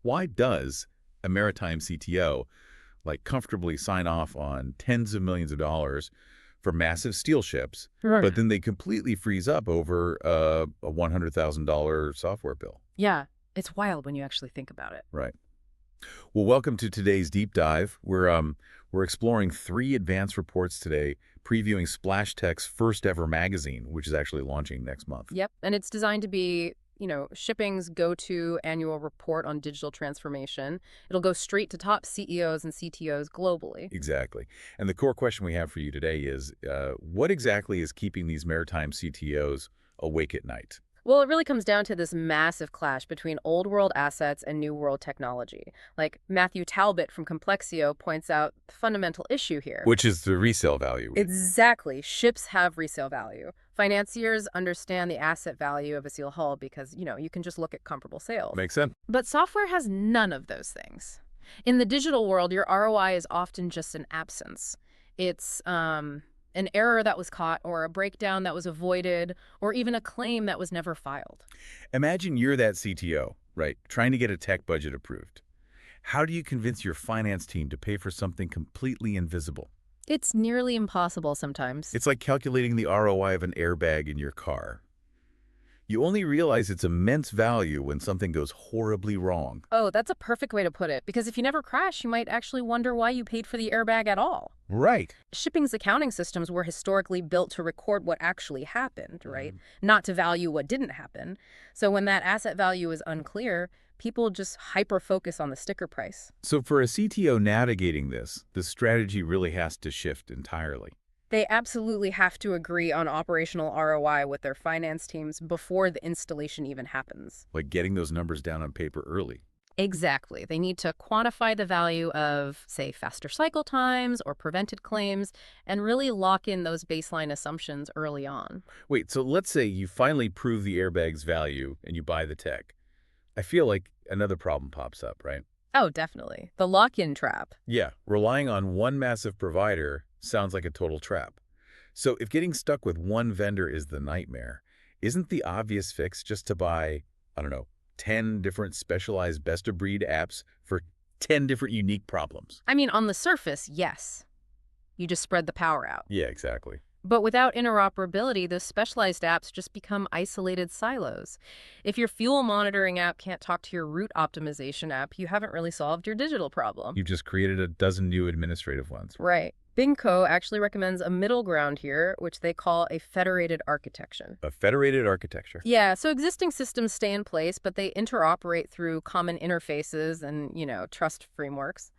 Why does a maritime CTO comfortably sign off on tens of millions of dollars for massive steel ships, Right. but then they completely freeze up over a $100,000 software bill? Yeah, it's wild when you actually think about it. Right. Well, welcome to today's deep dive. We're exploring three advanced reports today, previewing Splash Tech's first ever magazine, which is actually launching next month. Yep, and it's designed to be, shipping's go-to annual report on digital transformation. It'll go straight to top CEOs and CTOs globally. Exactly. And the core question we have for you today is, what exactly is keeping these maritime CTOs awake at night? Well, it really comes down to this massive clash between old world assets and new world technology. Like Matthew Talbot from Complexio points out the fundamental issue here. Which is the resale value. Exactly. Ships have resale value. Financiers understand the asset value of a seal hull because, you can just look at comparable sales. Makes sense. But software has none of those things. In the digital world, your ROI is often just an absence. It's an error that was caught, or a breakdown that was avoided, or even a claim that was never filed. Imagine you're that CTO, right, trying to get a tech budget approved. How do you convince your finance team to pay for something completely invisible? It's nearly impossible sometimes. It's like calculating the ROI of an airbag in your car. You only realize its immense value when something goes horribly wrong. Oh, that's a perfect way to put it, because if you never crash, you might actually wonder why you paid for the airbag at all. Right. Shipping's accounting systems were historically built to record what actually happened, right? Not to value what didn't happen. So when that asset value is unclear, people just hyper-focus on the sticker price. So for a CTO navigating this, the strategy really has to shift entirely. They absolutely have to agree on operational ROI with their finance teams before the installation even happens. Like getting those numbers down on paper early. Exactly. They need to quantify the value of, say, faster cycle times or prevented claims, and really lock in those baseline assumptions early on. Wait, so let's say you finally prove the airbag's value and you buy the tech. I feel like another problem pops up, right? Oh, definitely. The lock-in trap. Yeah, relying on one massive provider sounds like a total trap. So if getting stuck with one vendor is the nightmare, isn't the obvious fix just to buy, I don't know, 10 different specialized best-of-breed apps for 10 different unique problems? I mean, on the surface, yes. You just spread the power out. Yeah, exactly. But without interoperability, those specialized apps just become isolated silos. If your fuel monitoring app can't talk to your route optimization app, you haven't really solved your digital problem. You've just created a dozen new administrative ones. Right. Bing Co. actually recommends a middle ground here, which they call a federated architecture. A federated architecture. Yeah, so existing systems stay in place, but they interoperate through common interfaces and, trust frameworks.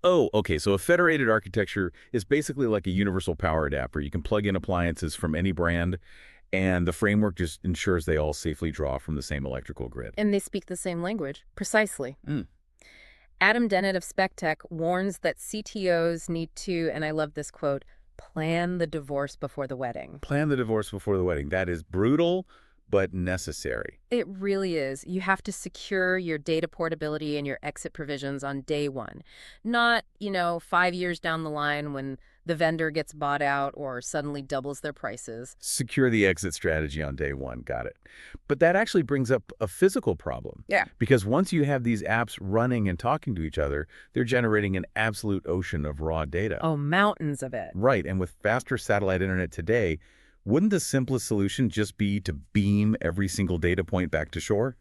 Oh, okay. So a federated architecture is basically like a universal power adapter. You can plug in appliances from any brand, and the framework just ensures they all safely draw from the same electrical grid. And they speak the same language. Precisely. Mm. Adam Dennett of SpecTech warns that CTOs need to, and I love this quote, plan the divorce before the wedding. Plan the divorce before the wedding. That is brutal, but necessary. It really is. You have to secure your data portability and your exit provisions on day one. Not, 5 years down the line when the vendor gets bought out or suddenly doubles their prices. Secure the exit strategy on day one. Got it. But that actually brings up a physical problem. Yeah. Because once you have these apps running and talking to each other, they're generating an absolute ocean of raw data. Oh, mountains of it. Right. And with faster satellite internet today, wouldn't the simplest solution just be to beam every single data point back to shore?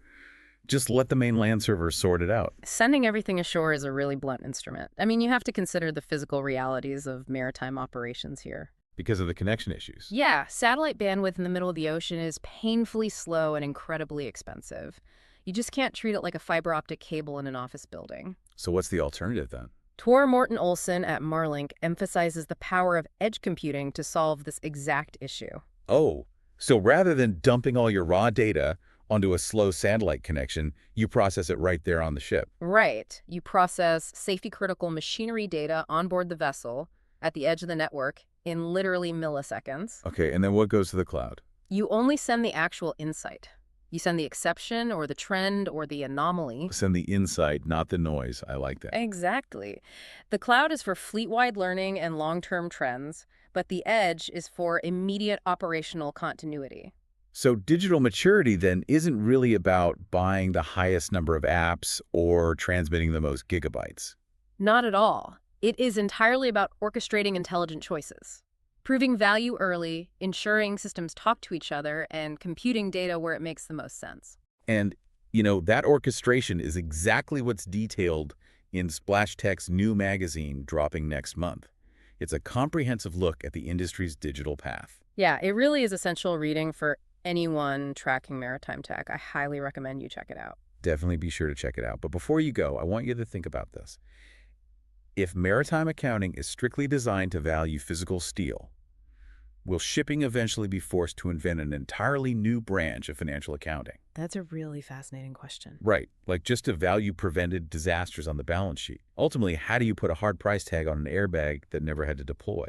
Just let the main land server sort it out. Sending everything ashore is a really blunt instrument. I mean, you have to consider the physical realities of maritime operations here. Because of the connection issues. Yeah, satellite bandwidth in the middle of the ocean is painfully slow and incredibly expensive. You just can't treat it like a fiber optic cable in an office building. So what's the alternative then? Tor Morten Olsen at Marlink emphasizes the power of edge computing to solve this exact issue. Oh, so rather than dumping all your raw data onto a slow satellite connection, you process it right there on the ship. Right. You process safety-critical machinery data on board the vessel at the edge of the network in literally milliseconds. Okay, and then what goes to the cloud? You only send the actual insight. You send the exception or the trend or the anomaly. Send the insight, not the noise. I like that. Exactly. The cloud is for fleet-wide learning and long-term trends, but the edge is for immediate operational continuity. So digital maturity then isn't really about buying the highest number of apps or transmitting the most gigabytes. Not at all. It is entirely about orchestrating intelligent choices, proving value early, ensuring systems talk to each other, and computing data where it makes the most sense. And, that orchestration is exactly what's detailed in Splash Tech's new magazine dropping next month. It's a comprehensive look at the industry's digital path. Yeah, it really is essential reading for anyone tracking maritime tech. I highly recommend you check it out. Definitely be sure to check it out. But before you go, I want you to think about this. If maritime accounting is strictly designed to value physical steel, will shipping eventually be forced to invent an entirely new branch of financial accounting? That's a really fascinating question. Right, like just to value prevented disasters on the balance sheet. Ultimately, how do you put a hard price tag on an airbag that never had to deploy?